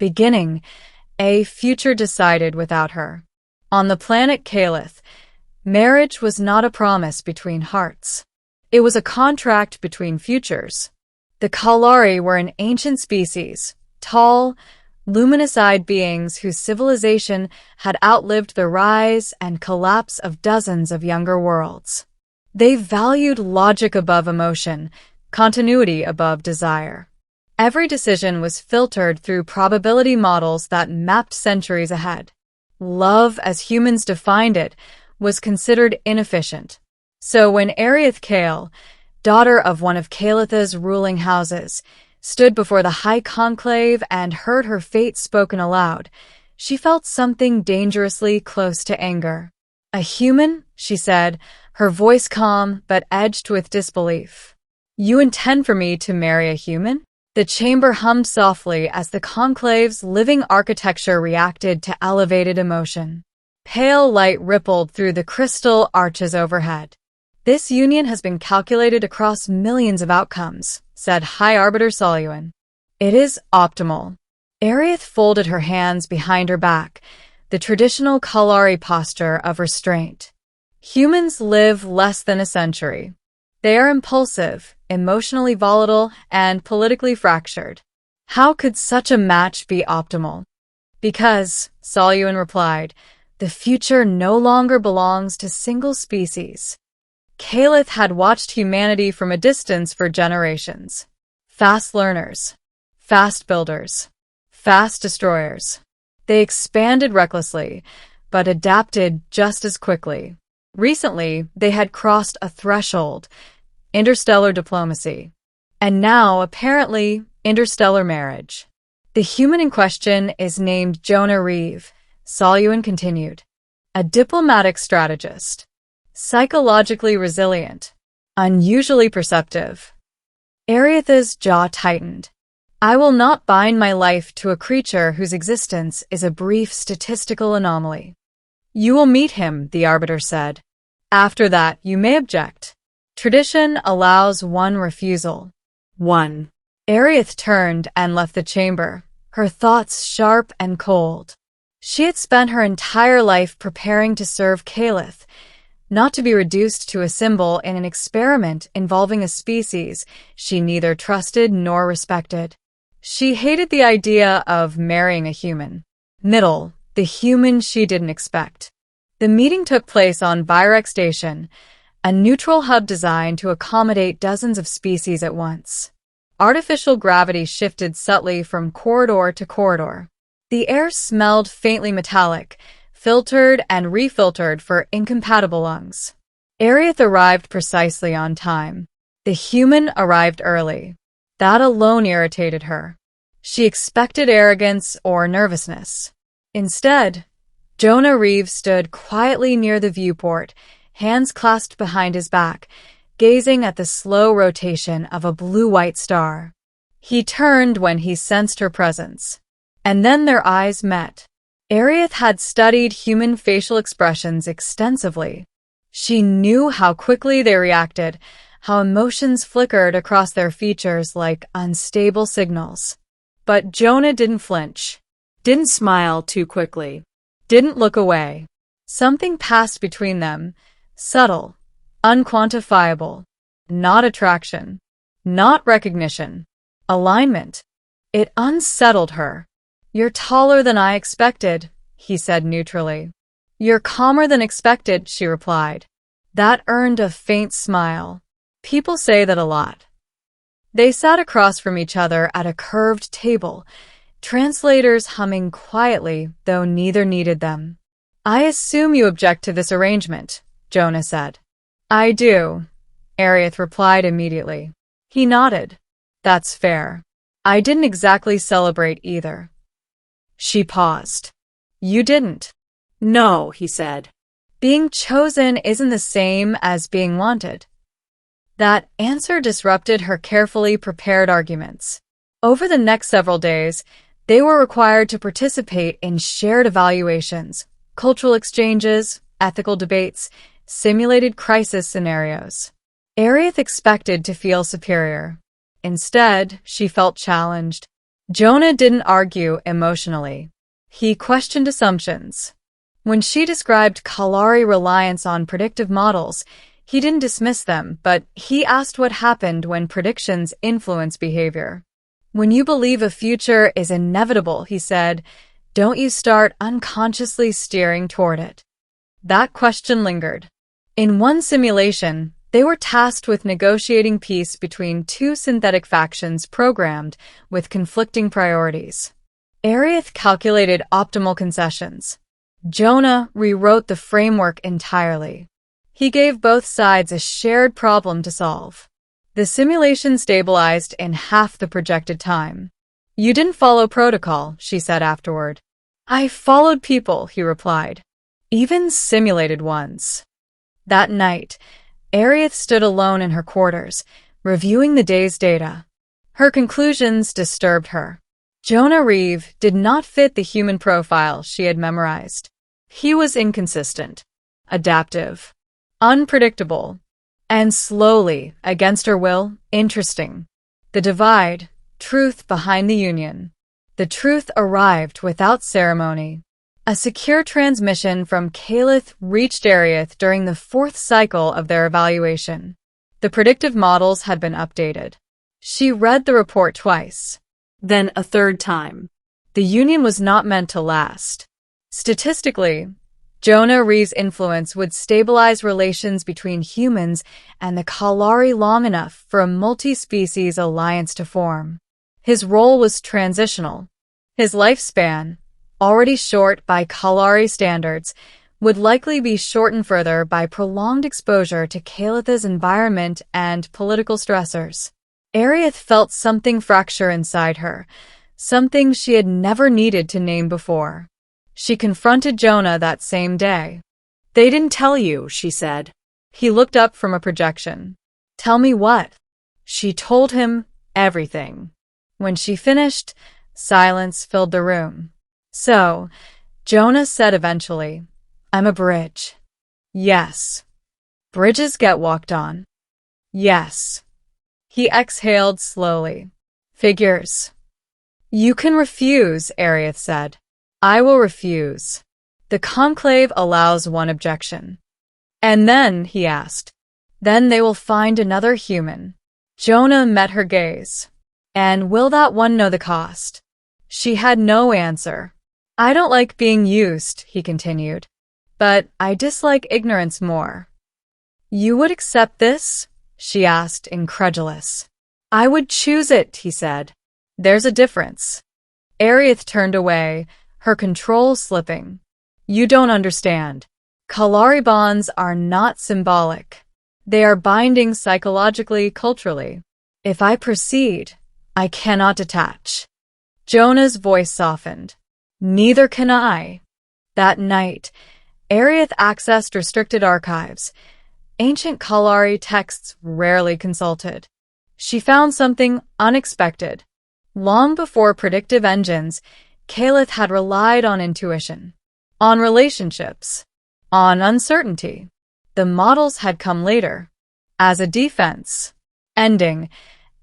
beginning a future decided without her. On the planet Kaelith, marriage was not a promise between hearts. It was a contract between futures. The Kalari were an ancient species, tall, luminous-eyed beings whose civilization had outlived the rise and collapse of dozens of younger worlds. They valued logic above emotion, continuity above desire. Every decision was filtered through probability models that mapped centuries ahead. Love, as humans defined it, was considered inefficient. So when Ariath Kael, daughter of one of Kaelith's ruling houses, stood before the high conclave and heard her fate spoken aloud, she felt something dangerously close to anger. "A human?" she said, her voice calm but edged with disbelief. "You intend for me to marry a human?" The chamber hummed softly as the conclave's living architecture reacted to elevated emotion. Pale light rippled through the crystal arches overhead. "This union has been calculated across millions of outcomes," said High Arbiter Soluin. "It is optimal." Ariath folded her hands behind her back, the traditional Kalari posture of restraint. Humans live less than a century. They are impulsive, emotionally volatile, and politically fractured. How could such a match be optimal? "Because," Soluin replied, "the future no longer belongs to single species." Kaelith had watched humanity from a distance for generations. Fast learners, fast builders, fast destroyers. They expanded recklessly, but adapted just as quickly. Recently, they had crossed a threshold, interstellar diplomacy, and now, apparently, interstellar marriage. "The human in question is named Jonah Reeve," Soluin continued. "A diplomatic strategist. Psychologically resilient. Unusually perceptive." Ariath's jaw tightened. "I will not bind my life to a creature whose existence is a brief statistical anomaly." "You will meet him," the Arbiter said. "After that, you may object. Tradition allows one refusal." "One." Ariath turned and left the chamber, her thoughts sharp and cold. She had spent her entire life preparing to serve Kaelith, not to be reduced to a symbol in an experiment involving a species she neither trusted nor respected. She hated the idea of marrying a human. Middle, the human she didn't expect. The meeting took place on Virex Station, a neutral hub designed to accommodate dozens of species at once. Artificial gravity shifted subtly from corridor to corridor. The air smelled faintly metallic, filtered and refiltered for incompatible lungs. Ariath arrived precisely on time. The human arrived early. That alone irritated her. She expected arrogance or nervousness. Instead, Jonah Reeve stood quietly near the viewport, hands clasped behind his back, gazing at the slow rotation of a blue-white star. He turned when he sensed her presence, and then their eyes met. Ariath had studied human facial expressions extensively. She knew how quickly they reacted, how emotions flickered across their features like unstable signals. But Jonah didn't flinch, didn't smile too quickly, didn't look away. Something passed between them, subtle, unquantifiable, not attraction, not recognition, alignment. It unsettled her. "You're taller than I expected," he said neutrally. "You're calmer than expected," she replied. That earned a faint smile. People say that a lot. They sat across from each other at a curved table, translators humming quietly, though neither needed them. "I assume you object to this arrangement," Jonah said. "I do," Ariath replied immediately. He nodded. "That's fair. I didn't exactly celebrate either." She paused. "You didn't?" "No," he said. "Being chosen isn't the same as being wanted." That answer disrupted her carefully prepared arguments. Over the next several days, they were required to participate in shared evaluations, cultural exchanges, ethical debates, simulated crisis scenarios. Ariath expected to feel superior. Instead, she felt challenged. Jonah didn't argue emotionally. He questioned assumptions. When she described Kalari reliance on predictive models, he didn't dismiss them, but he asked what happened when predictions influence behavior. When you believe a future is inevitable, he said, don't you start unconsciously steering toward it? That question lingered. In one simulation, they were tasked with negotiating peace between two synthetic factions programmed with conflicting priorities. Kaelith calculated optimal concessions. Jonah rewrote the framework entirely. He gave both sides a shared problem to solve. The simulation stabilized in half the projected time. You didn't follow protocol, she said afterward. I followed people, he replied. Even simulated ones. That night, Kaelith stood alone in her quarters, reviewing the day's data. Her conclusions disturbed her. Jonah Reeve did not fit the human profile she had memorized. He was inconsistent, adaptive, unpredictable, and slowly, against her will, interesting. The divide, truth behind the union. The truth arrived without ceremony. A secure transmission from Kaelith reached Kaelith during the fourth cycle of their evaluation. The predictive models had been updated. She read the report twice, then a third time. The union was not meant to last. Statistically, Jonah Reeve's influence would stabilize relations between humans and the Kalari long enough for a multi-species alliance to form. His role was transitional. His lifespan, already short by Kalari standards, would likely be shortened further by prolonged exposure to Kaelith's environment and political stressors. Kaelith felt something fracture inside her, something she had never needed to name before. She confronted Jonah that same day. They didn't tell you, she said. He looked up from a projection. Tell me what? She told him everything. When she finished, silence filled the room. So, Jonah said eventually, I'm a bridge. Yes. Bridges get walked on. Yes. He exhaled slowly. Figures. You can refuse, Kaelith said. I will refuse. The conclave allows one objection. And then, he asked, then they will find another human. Jonah met her gaze. And will that one know the cost? She had no answer. I don't like being used, he continued. But I dislike ignorance more. You would accept this? She asked, incredulous. I would choose it, he said. There's a difference. Kaelith turned away, her control slipping. You don't understand. Kalari bonds are not symbolic. They are binding psychologically, culturally. If I proceed, I cannot detach. Jonah's voice softened. Neither can I. That night, Kaelith accessed restricted archives, ancient Kalari texts rarely consulted. She found something unexpected. Long before predictive engines, Kaelith had relied on intuition, on relationships, on uncertainty. The models had come later, as a defense. Ending.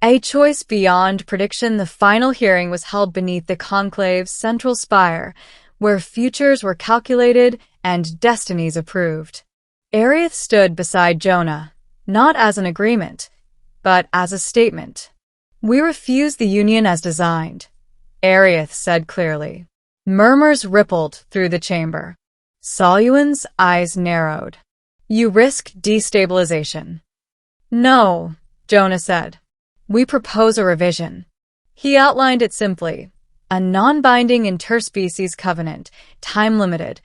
A choice beyond prediction. The final hearing was held beneath the conclave's central spire, where futures were calculated and destinies approved. Kaelith stood beside Jonah, not as an agreement, but as a statement. We refuse the union as designed, Kaelith said clearly. Murmurs rippled through the chamber. Soluan's eyes narrowed. You risk destabilization. No, Jonah said. We propose a revision. He outlined it simply. A non-binding interspecies covenant, time-limited,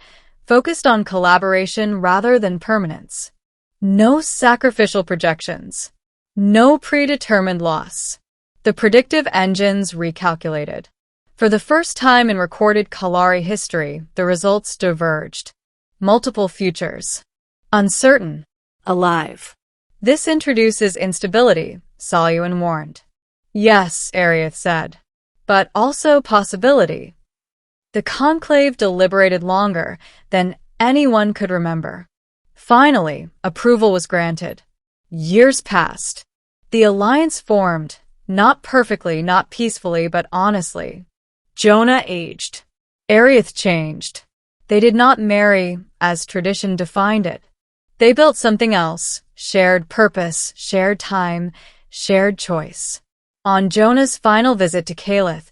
focused on collaboration rather than permanence. No sacrificial projections. No predetermined loss. The predictive engines recalculated. For the first time in recorded Kalari history, the results diverged. Multiple futures. Uncertain. Alive. This introduces instability, Soluan warned. Yes, Kaelith said. But also possibility. The conclave deliberated longer than anyone could remember. Finally, approval was granted. Years passed. The alliance formed, Not perfectly, not peacefully, but honestly. Jonah aged. Arieth changed. They did not marry as tradition defined it. They built something else, shared purpose, shared time, shared choice. On Jonah's final visit to Kaelith,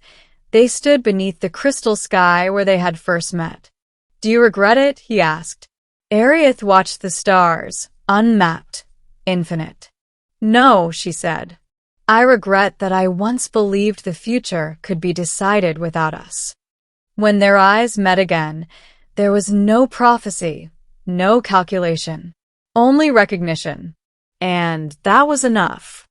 they stood beneath the crystal sky where they had first met. "Do you regret it?" he asked. Arieth watched the stars, unmapped, infinite. "No," she said. "I regret that I once believed the future could be decided without us." When their eyes met again, there was no prophecy, no calculation, only recognition. And that was enough.